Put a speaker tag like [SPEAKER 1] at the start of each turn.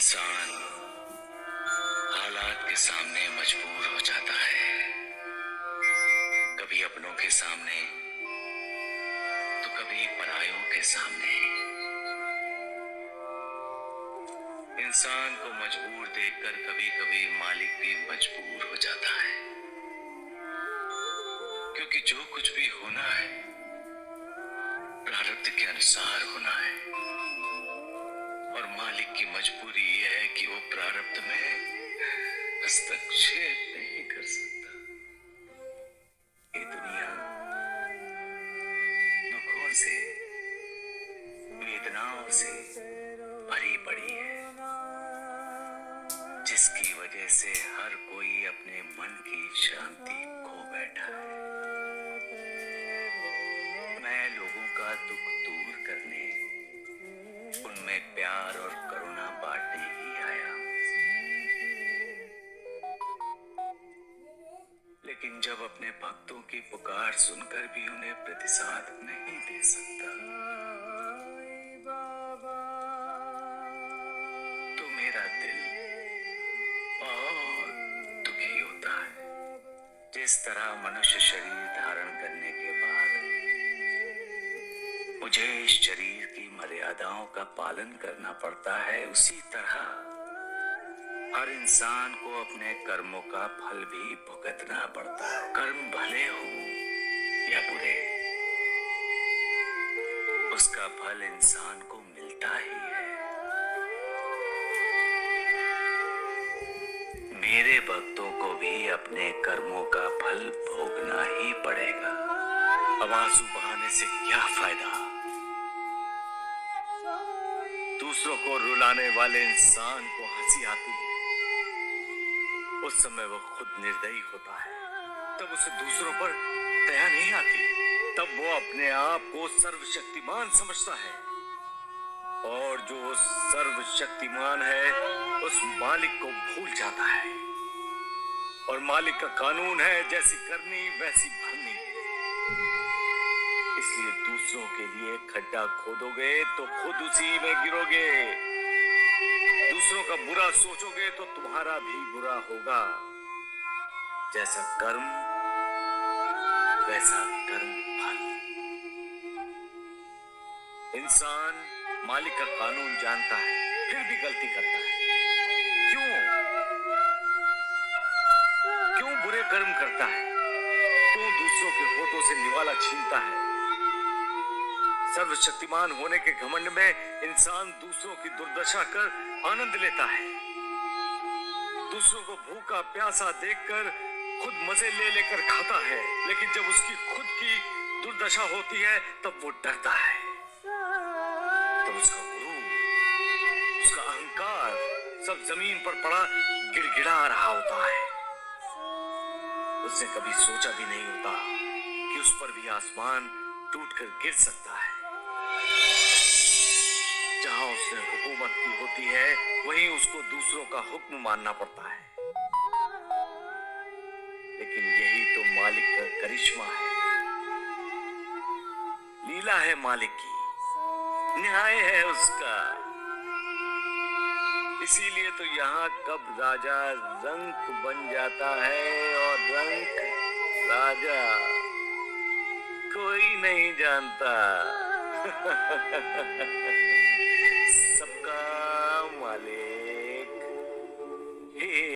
[SPEAKER 1] इंसान हालात के सामने मजबूर हो जाता है, कभी अपनों के सामने तो कभी परायों के सामने। इंसान को मजबूर देखकर कभी कभी मालिक भी मजबूर हो जाता है, क्योंकि जो कुछ भी होना है प्रारब्ध के अनुसार होना है, और मालिक की मजबूरी यह है कि वो प्रारब्ध में हस्तक्षेप नहीं कर सकता। ये दुनिया दुखों से, वेदनाओं से भरी पड़ी है, जिसकी वजह से हर कोई अपने मन की शांति खो बैठा है। मैं लोगों का दुख दूर करने, उनमें प्यार और करुणा बांटने ही आया हूं। लेकिन जब अपने भक्तों की पुकार सुनकर भी उन्हें प्रतिसाद नहीं दे सकता, तो मेरा दिल बहुत दुखी होता है। जिस तरह मनुष्य शरीर धारण करने के बाद मुझे इस शरीर की मर्यादाओं का पालन करना पड़ता है, उसी तरह हर इंसान को अपने कर्मों का फल भी भुगतना पड़ता है। कर्म भले हो या बुरे, उसका फल इंसान को मिलता ही है। मेरे भक्तों को भी अपने कर्मों का फल भोगना ही पड़ेगा। अब आंसू बहाने से क्या फायदा? दूसरों को रुलाने वाले इंसान को हंसी आती है, उस समय वो खुद निर्दयी होता है, तब उसे दूसरों पर दया नहीं आती, तब वो अपने आप को सर्वशक्तिमान समझता है, और जो सर्वशक्तिमान है उस मालिक को भूल जाता है। और मालिक का कानून है, जैसी करनी वैसी भरनी। इसलिए दूसरों के लिए खड्डा खोदोगे तो खुद उसी में गिरोगे, दूसरों का बुरा सोचोगे तो तुम्हारा भी बुरा होगा। जैसा कर्म वैसा कर्म फल। इंसान मालिक का कानून जानता है, फिर भी गलती करता है। क्यों बुरे कर्म करता है? क्यों दूसरों के होठों से निवाला छीनता है? सर्वशक्तिमान होने के घमंड में इंसान दूसरों की दुर्दशा कर आनंद लेता है। दूसरों को भूखा प्यासा देखकर खुद मजे ले लेकर खाता है, लेकिन जब उसकी खुद की दुर्दशा होती है तब वो डरता है। तब उसका गुरूर, उसका अहंकार सब जमीन पर पड़ा गिड़गिड़ा रहा होता है। उसने कभी सोचा भी नहीं होता कि उस पर भी आसमान टूटकर गिर सकता है। जहां उसने हुकूमत की होती है, वहीं उसको दूसरों का हुक्म मानना पड़ता है। लेकिन यही तो मालिक का करिश्मा है, लीला है मालिक की, न्याय है उसका। इसीलिए तो यहाँ कब राजा रंक बन जाता है और रंक राजा कोई नहीं जानता।